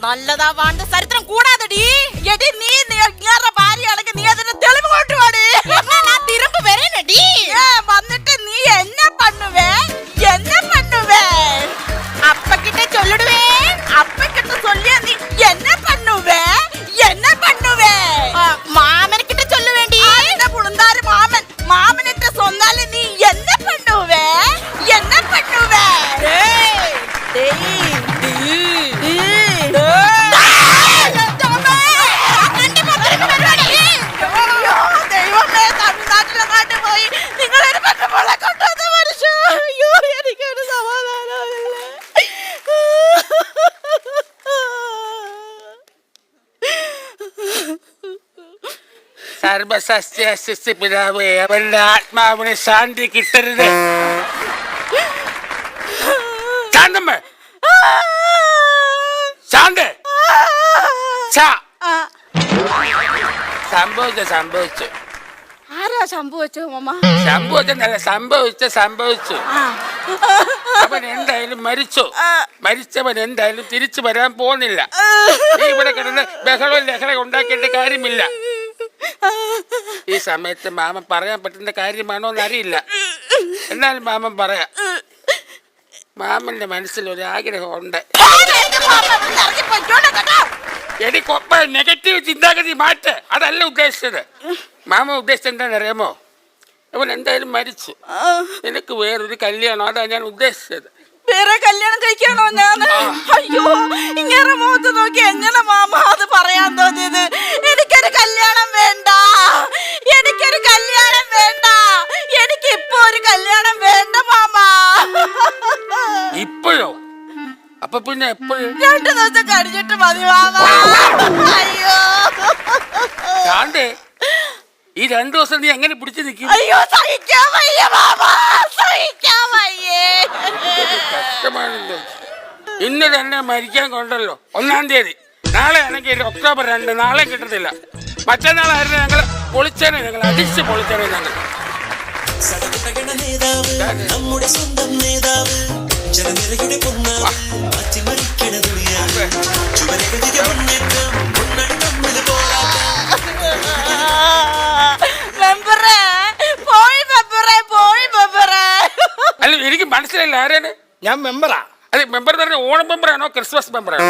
നല്ലതാവാണ്ട് ചരിത്രം കൂടാതെടി. എടി നീ ഭാര്യയാണെങ്കിൽ നീ അതിന്റെ തെളിവ് കൊണ്ടുപോടി. തിരുമ്പ് വരേനടി. വന്നിട്ട് നീ എന്നെ പണ്ണുവേ അപ്പക്കിட்ட ചൊല്ലിടുവേ. അപ്പക്കിட்ட ചൊല്ലിയ നീ എന്നെ പണ്ണുവേ മാമനക്കിட்ட ചൊല്ലുവേണ്ടി. പുളുന്താര് മാമനിട്ട് സ്വന്നാല് നീ എന്നെ പണ്ണുവേ സർവസസ്യ പിതാവേ, അവന്റെ ആത്മാവിന് ശാന്തി കിട്ടരുത്. ശാന്തമ്മ, ശാന്ത, സംഭവിച്ചു. ആരാ സംഭവിച്ചു മാമ? സംഭവിച്ചു. അവൻ എന്തായാലും മരിച്ചവൻ എന്തായാലും തിരിച്ചു വരാൻ പോകുന്നില്ല. നീ ഇവിടെ കിടന്ന് ബഹളവും ലഹള ഉണ്ടാക്കേണ്ട കാര്യമില്ല. ഈ സമയത്ത് മാമൻ പറയാൻ പറ്റുന്ന കാര്യമാണോ എന്നറിയില്ല. എന്നാലും മാമൻ പറയാം. മാമന്റെ മനസ്സിൽ ഒരു ആഗ്രഹമുണ്ട്. എനിക്കൊപ്പം നെഗറ്റീവ് ചിന്താഗതി മാറ്റ്. അതല്ല ഉദ്ദേശിച്ചത്. മാമ ഉദ്ദേശിച്ചത് എന്താണെന്നറിയാമോ? അവൻ എന്തായാലും മരിച്ചു. എനിക്ക് വേറൊരു കല്യാണം, അതാ ഞാൻ ഉദ്ദേശിച്ചത്. വേറെ കല്യാണം കഴിക്കാണോ ഞാൻ? അയ്യോ, ഇങ്ങനെ മുഖത്ത് നോക്കി എങ്ങനെ മാമ അത് പറയാൻ തോന്നിയത്? എനിക്കൊരു കല്യാണം വേണ്ട. എനിക്ക് ഇപ്പൊ ഒരു കല്യാണം വേണ്ട മാമ. ഇപ്പോഴോ? അപ്പൊ പിന്നെ എപ്പോഴും? 2 ദിവസം കഴിഞ്ഞിട്ട് മതി മാമ. അയ്യോ ശാന്തേ, ഈ 2 ദിവസം നീ എങ്ങനെ പിടിച്ചു നിൽക്കും? അയ്യോ, സഹിക്കാൻ വയ്യ മാമ, സഹിക്കാൻ വയ്യേ. കഷ്ടമാണല്ലോ. ഇന്ന് തന്നെ മരിക്കാൻ കൊണ്ടല്ലോ 1-ാം തീയതി. നാളെ ആണെങ്കിൽ ഒക്ടോബർ 2. നാളെ കിട്ടത്തില്ല. മറ്റന്നാളായിരുന്നു ഞങ്ങൾ പൊളിച്ചേനെ, ഞങ്ങൾ അടിച്ച് പൊളിച്ചേനെ. ഞങ്ങൾ നമ്മുടെ സ്വന്തം നേതാവ്, ജനനിരയുടെ അല്ല, എനിക്ക് മനസ്സിലായില്ല ആരാണ്? ഞാൻ മെമ്പറാ. അതെ, മെമ്പർ തന്നെ ഓണം മെമ്പറാണോ ക്രിസ്മസ് മെമ്പറാണോ?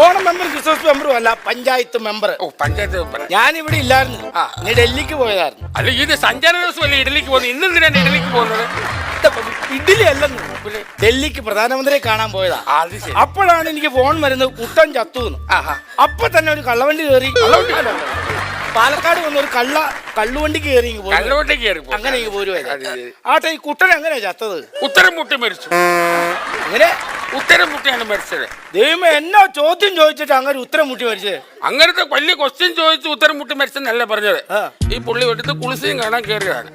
ഓണം മെമ്പർ ക്രിസ്മസ് മെമ്പറും അല്ല, പഞ്ചായത്ത് മെമ്പർ. ഓ, പഞ്ചായത്ത് മെമ്പർ. ഞാനിവിടെ ഇല്ലായിരുന്നു. നീ ഡൽഹിക്ക് പോയതായിരുന്നു. അല്ല, ഇത് സഞ്ചാര ദിവസമല്ലേ ഇഡലിക്ക് പോകുന്നത്? ഇന്ന് എന്തിനാണ് ഇഡലിക്ക് പോകുന്നത്? ഇഡലി അല്ലെന്ന്, ഡൽഹിക്ക് പ്രധാനമന്ത്രിയെ കാണാൻ പോയതാ. അപ്പോഴാണ് എനിക്ക് ഫോൺ വരുന്നത്, കുട്ടൻ ചത്തുന്ന്. അപ്പൊ തന്നെ ഒരു കള്ളവണ്ടി കയറി പാലക്കാട് വന്ന ഒരു കള്ളുവണ്ടി കയറി അങ്ങനെ പോരുവായിരുന്നു. ആട്ടെ, ഈ കുട്ടൻ എങ്ങനെയാ ചത്തത്? ഉത്തരം മുട്ടി മരിച്ചു. അങ്ങനെ ഉത്തരം മുട്ടിയാണ് മരിച്ചത്. ദൈവമേ, എന്നോ ചോദ്യം ചോദിച്ചിട്ട് അങ്ങനെ ഉത്തരം മുട്ടി മരിച്ചത്? അങ്ങനത്തെ വലിയ ക്വസ്റ്റ്യൻ ചോദിച്ചു ഉത്തരം മുട്ടി മരിച്ചെന്നല്ല പറഞ്ഞത്. ഈ പുള്ളി എടുത്ത് കുളിസിയും കാണാൻ കയറിയതാണ്.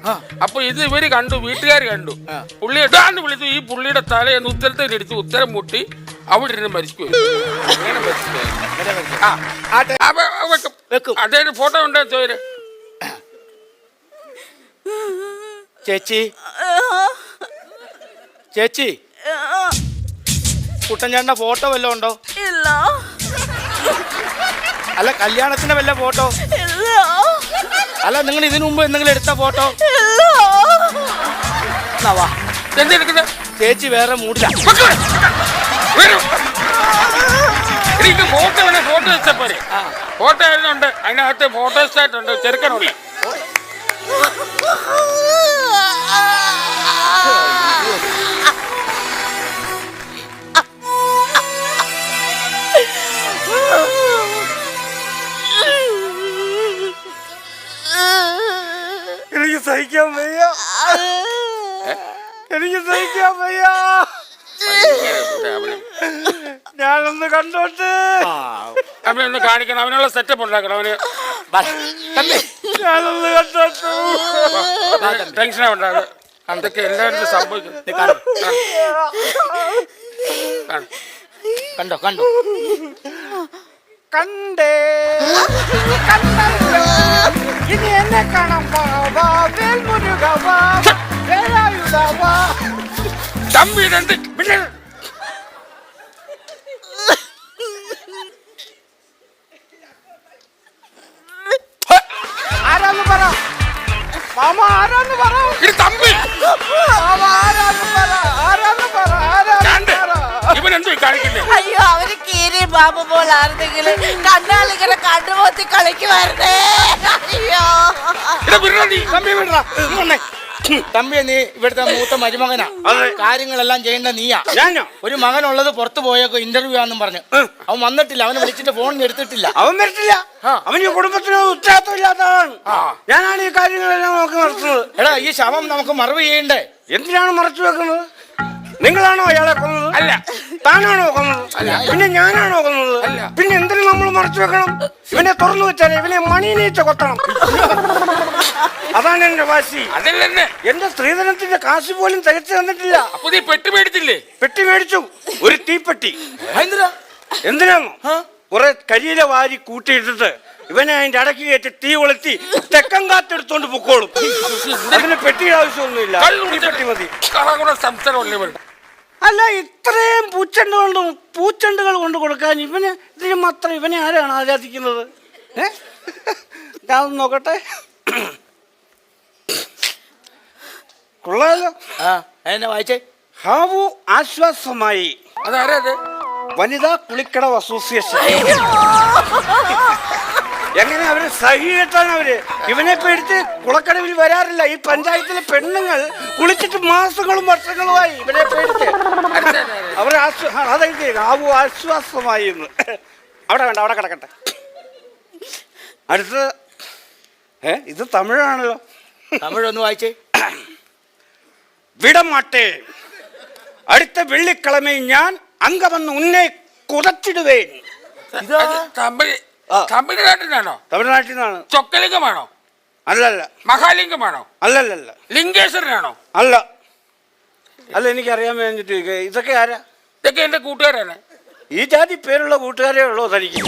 അപ്പൊ ഇത് ഇവര് കണ്ടു, വീട്ടുകാർ കണ്ടു. പുള്ളി ഇടാണ്ട് വിളിച്ചു. ഈ പുള്ളിയുടെ തലയെന്ന് ഉത്തരത്തിലിടിച്ച് ഉത്തരം മുട്ടി അവിടെ ഇരുന്ന് മരിച്ചു. അങ്ങനെ മരിച്ചു. അതേ ഫോട്ടോ ഉണ്ടോ ചോര്? ചേച്ചി, കുട്ടൻചാണ്ട ഫോട്ടോ വല്ലതും ഉണ്ടോ? ഇല്ല. അല്ല, കല്യാണത്തിന്റെ വല്ല ഫോട്ടോ? ഇല്ല. അല്ല നിങ്ങൾ ഇതിനു മുമ്പ് എന്തെങ്കിലും എടുത്ത ഫോട്ടോ? വാ, എന്തെടുക്കുന്നത്? ചേച്ചി വേറെ മൂടില്ല. എനിക്ക് ഫോട്ടോ വേണേ ഫോട്ടോ വെച്ചാൽ പോരെ. ഫോട്ടോ ആയിരുന്നുണ്ട്, അതിനകത്ത് ഫോട്ടോസ്റ്റായിട്ടുണ്ട്, ചെറുക്കനുണ്ട്. എനിക്ക് സഹിക്കാൻ വയ്യ, എനിക്ക് സഹിക്കാൻ വയ്യ. ഞാനൊന്ന് കണ്ടോട്ടെ. അവനൊന്ന് കാണിക്കണം, അവനുള്ള സെറ്റപ്പ് ഉണ്ടാക്കണം. അവന് ഞാനൊന്ന് കണ്ടോട്ടു. ടെൻഷനാ ഉണ്ടാകും. അതൊക്കെ എല്ലാവരും സംഭവിക്കും. കണ്ടോ കണ്ടോ കണ്ടേ കണ്ടല്ലോ. ഇനി എന്നെ കാണാൻ തമ്പി രണ്ട് പിന്നെ ആരാന്ന് പറ മാമ, ആരാന്ന് പറ. ഇത് തമ്പി മാമ ആരാന്ന് പറ, ആരാന്ന് പറ, ആരാന്ന് പറ. ഇവനെന്തോ കാണിക്കുന്നേ? അയ്യോ, അവര് കീരി ബാബ പോലായിരുന്നെങ്കില് കണ്ണാളിങ്ങനെ കണ്ണുപോത്തി കളിക്കുമായിരുന്നേ. അയ്യോ, തമ്പി വിടറാ. തമ്പി നീ ഇവിടുത്തെ മൂത്ത മരുമകനാ. കാര്യങ്ങളെല്ലാം ചെയ്യേണ്ട നീയാ. ഒരു മകനുള്ളത് പുറത്തു പോയേക്കോ ഇന്റർവ്യൂ ആണെന്നും പറഞ്ഞു. അവൻ വന്നിട്ടില്ല, അവനെ വിളിച്ചിട്ട് ഫോൺ എടുത്തിട്ടില്ല. അവൻ വരത്തില്ല. അവന് കുടുംബത്തിന് ഉത്തരവാദിത്തമില്ലാത്തതാണ്. ഞാനാണ് ഈ കാര്യങ്ങളെല്ലാം നോക്കി നടത്തുന്നത്. എടാ, ഈ ശവം നമുക്ക് മറവ് ചെയ്യണ്ടേ? എന്തിനാണ് മറച്ചു വെക്കുന്നത്? നിങ്ങളാണോ അയാളെ കൊന്നത്? അല്ല. താനാണോ കൊന്നത്? പിന്നെ ഞാനാണോ കൊന്നത്? പിന്നെ എന്തിനു നമ്മൾ മറച്ചു വെക്കണം? ഇവനെ തുറന്നു വെച്ചാലേ ഇവനെ മണിനീച്ച കൊത്തണം. അതാണ് എന്റെ വാശി. അതല്ലേ എന്റെ സ്ത്രീധനത്തിന്റെ കാശ് പോലും തികച്ചു തന്നിട്ടില്ല. അപ്പൊ നീ പെട്ടി മേടിച്ചില്ലേ? പെട്ടി മേടിച്ചു, ഒരു തീപ്പെട്ടി. എന്തിനാണോ? കുറെ കരിയില വാരി കൂട്ടിയിട്ടിട്ട് ഇവനെ അതിന്റെ അടക്കി കയറ്റി തീ കൊളുത്തി തെക്കം കാത്തെടുത്തോണ്ട് പൊക്കോളും. അതിന് പെട്ടിയുടെ ആവശ്യമൊന്നുമില്ല, തീപ്പെട്ടി മതി. അല്ല, ഇത്രയും പൂച്ചെണ്ടുകൾ കൊണ്ട് കൊടുക്കാൻ ഇതിന് മാത്രം ഇവനെ ആരാണ് ആരാധിക്കുന്നത്? ഞാൻ നോക്കട്ടെ. കൊള്ളാലോ. എന്നെ വായിച്ചേ. ഹാവു ആശ്വാസമായി. അതാരാ? വനിതാ കുളിക്കടവ് അസോസിയേഷൻ. എങ്ങനെ അവര് സഹിയിട്ടാണ് അവര് ഇവനെ പേടിച്ച് കുളക്കടവിൽ വരാറില്ല. ഈ പഞ്ചായത്തിലെ പെണ്ണുങ്ങൾ കുളിച്ചിട്ട് മാസങ്ങളും വർഷങ്ങളുമായി ഇവനെ പേടിച്ച്. അവർ അതായത് ഹാവു ആശ്വാസമായി എന്ന്. അവിടെ വേണ്ട, അവിടെ കിടക്കട്ടെ. അടുത്ത ഇത് തമിഴാണല്ലോ. തമിഴൊന്ന് വായിച്ചേ. വിടമാട്ടേ, അടുത്ത വെള്ളിക്കിഴമ ഞാൻ അങ്ക വന്ന് ഉന്നെ കുതച്ചിടുവേൻ. തമിഴ്നാട്ടിലാണോ? തമിഴ്നാട്ടിൽ നിന്നാണ്. ചൊക്കലിംഗമാണോ? അല്ലല്ല. മഹാലിംഗമാണോ? അല്ലല്ല. ലിംഗേശ്വരനാണോ? അല്ല അല്ല, എനിക്കറിയാൻ വേണ്ടിട്ട്. ഇതൊക്കെ ആരാ? ഇതൊക്കെ എന്റെ കൂട്ടുകാരാണ്. ഈ ജാതി പേരുള്ള കൂട്ടുകാരേ ഉള്ളോ തനിക്ക്?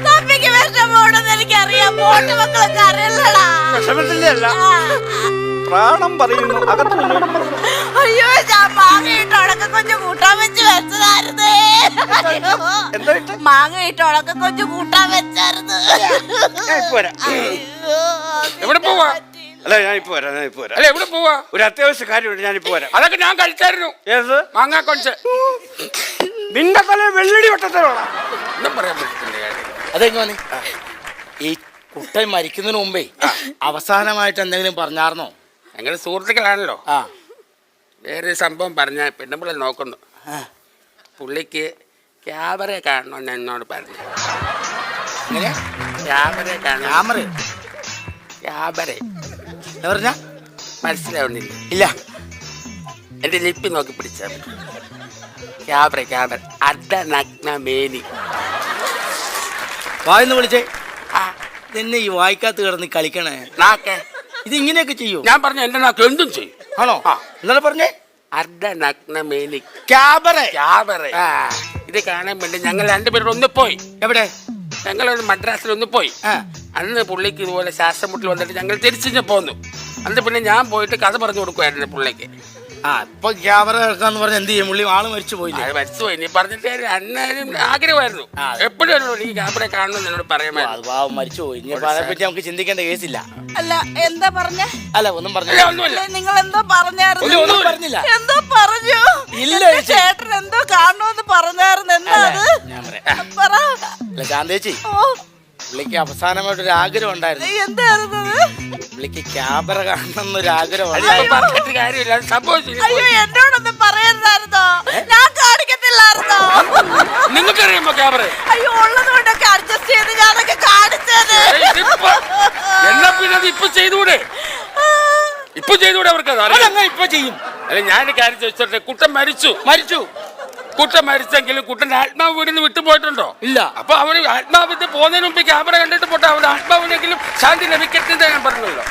തമ്പിക്ക് വിഷമോടെന്ന് എനിക്കറിയാം. പോട്ട് മക്കളൊക്കെ അറിയില്ലടാ. വിഷമത്തിന്റെ അല്ല, പ്രാണം പറയുന്നു. അകത്ത് അയ്യോ, ഞാൻ മാങ്ങയിട്ട് ഉണക്ക കൊഞ്ചു കൂട്ടാൻ വെച്ച് വെച്ചതായിരുന്നേ. മാങ്ങയിട്ട് ഉണക്ക കൊഞ്ചു കൂട്ടാൻ വെച്ചായിരുന്നു. എവിടെ പോവാ? അല്ല, ഞാനിപ്പോ വരാം. അല്ല, എവിടെ പോവാ? ഒരു അത്യാവശ്യ കാര്യമുണ്ട്, ഞാനിപ്പോ വരാം. അതൊക്കെ ഞാൻ കഴിച്ചായിരുന്നു. ഏത് മാങ്ങാ കൊഞ്ച്? നിന്റെ തല വെള്ളടി വട്ടത്തിലോടാ. ഒന്നും പറയാൻ പറ്റത്തില്ല. അതെങ്ങനെ? ഈ കുട്ടൻ മരിക്കുന്നതിന് മുമ്പേ അവസാനമായിട്ട് എന്തെങ്കിലും പറഞ്ഞാർന്നോ? ഞങ്ങൾ സുഹൃത്തുക്കളാണല്ലോ. വേറെ സംഭവം പറഞ്ഞ പെണ്ണുമ്പിള്ള നോക്കുന്നു. പുള്ളിക്ക് ക്യാമറ കാണണമെന്ന് എന്നോട് പറഞ്ഞു. ക്യാമറ കാണാൻ. പറഞ്ഞ മനസ്സിലാവുന്നില്ല. ഇല്ല, എന്റെ ലിപ്പി നോക്കി പിടിച്ചാൽ മതി. ക്യാമറ അർദ്ധനഗ്ന മേനി. വായിന്ന് വിളിച്ചേ. നിന്നെ ഈ വായിക്കാത്ത കിടന്ന് കളിക്കണേ നാക്കെ. ഇത് ഇങ്ങനെയൊക്കെ ചെയ്യൂ? ഞാൻ പറഞ്ഞ എന്റെ നാക്ക് എന്തും ചെയ്യും. ആണോ? എന്നാലും പറഞ്ഞേ. അർദ്ധനഗ്ന മേനി ക്യാമറ. ഇത് കാണാൻ വേണ്ടി ഞങ്ങൾ രണ്ടുപേരും ഒന്ന് പോയി. എവിടെ? ഞങ്ങളൊന്ന് മദ്രാസിലൊന്ന് പോയി. അന്ന് പുള്ളിക്ക് ഇതുപോലെ ശ്വാസം മുട്ടൽ വന്നിട്ട് ഞങ്ങൾ തിരിച്ചു പോന്നു. അന്ന് പിന്നെ ഞാൻ പോയിട്ട് കഥ പറഞ്ഞു കൊടുക്കുമായിരുന്നു പുള്ളിക്ക്. ഇപ്പൊ ക്യാമറ കേൾക്കാന്ന് പറഞ്ഞ എന്ത് ചെയ്യും? പുള്ളി ആള് മരിച്ചു പോയില്ലേ? മരിച്ചുപോയി. നീ പറഞ്ഞിട്ട് അന്നേരം ആഗ്രഹമായിരുന്നു, എപ്പോഴും ഈ ക്യാമറ കാണണം എന്നോട് പറയാമായിരുന്നു. പാവം മരിച്ചു പോയി. ഇനി അതേപ്പറ്റി നമുക്ക് ചിന്തിക്കേണ്ട കേസില്ല. അല്ല എന്താ പറഞ്ഞ? അല്ല ഒന്നും പറഞ്ഞില്ല. ഒന്നുമില്ല. നിങ്ങൾ എന്തോ പറഞ്ഞായിരുന്നു? ഒന്നും പറഞ്ഞില്ല. എന്തോ പറഞ്ഞു? ഇല്ല എന്റെ ചേട്ടൻ എന്തോ കാണണമെന്ന് പറഞ്ഞായിരുന്നു. എന്താ അത്? ഞാൻ പറയാം. പറ. അല്ല ശാന്തേച്ചി, ഓ, പുള്ളിക്ക് അവസാനമായിട്ടൊരു ആഗ്രഹം ഉണ്ടായിരുന്നു. എന്തായിരുന്നു അത്? പുള്ളിക്ക് ക്യാമറ കാണണമെന്നൊരു ആഗ്രഹം. പറഞ്ഞിട്ട് കാര്യമില്ല, അത് സംഭവിച്ചില്ല. അയ്യോ എന്നോടൊന്നും പറയരുതായിരുന്നോ? ഞാൻ കാണിക്കത്തില്ലായിരുന്നോ? നിങ്ങൾക്കറിയാമോ ക്യാമറ? അയ്യോ ഉള്ളത് കൊണ്ടൊക്കെ അഡ്ജസ്റ്റ് ചെയ്ത് ഞാനൊക്കെ കാണിച്ചത്. എന്നാ പിന്നെ അത് ഇപ്പൊ ചെയ്തുകൂടെ? ഇപ്പൊ ചെയ്തുകൂടെ? അവർക്ക് അതങ്ങനെ ഇപ്പൊ ചെയ്യും. അല്ല ഞാൻ കാര്യം ചോദിച്ചോട്ടെ, കുട്ടൻ മരിച്ചു. കുട്ടൻ മരിച്ചെങ്കിലും കുട്ടന്റെ ആത്മാവ് വീടിന് വിട്ടുപോയിട്ടുണ്ടോ? ഇല്ല. അപ്പൊ അവന് ആത്മാവിന്റെ പോകുന്നതിന് മുമ്പ് ക്യാമറ കണ്ടിട്ട് പോട്ടെ, അവന്റെ ആത്മാവിനെങ്കിലും ശാന്തി ലഭിക്കട്ടെ ഞാൻ പറഞ്ഞല്ലോ.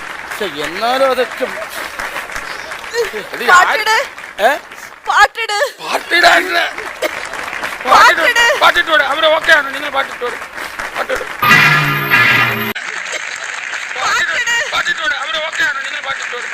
എന്നാലും അതൊക്കെ പാട്ടിട്. പാട്ടിട്. പാട്ടിട്ടോടെ അവര് ഓക്കെ ആണോ? നിങ്ങൾ പാട്ടിട്ടോടെ അവര് ഓക്കെ ആണോ? നിങ്ങൾ പാട്ടിട്ടോടെ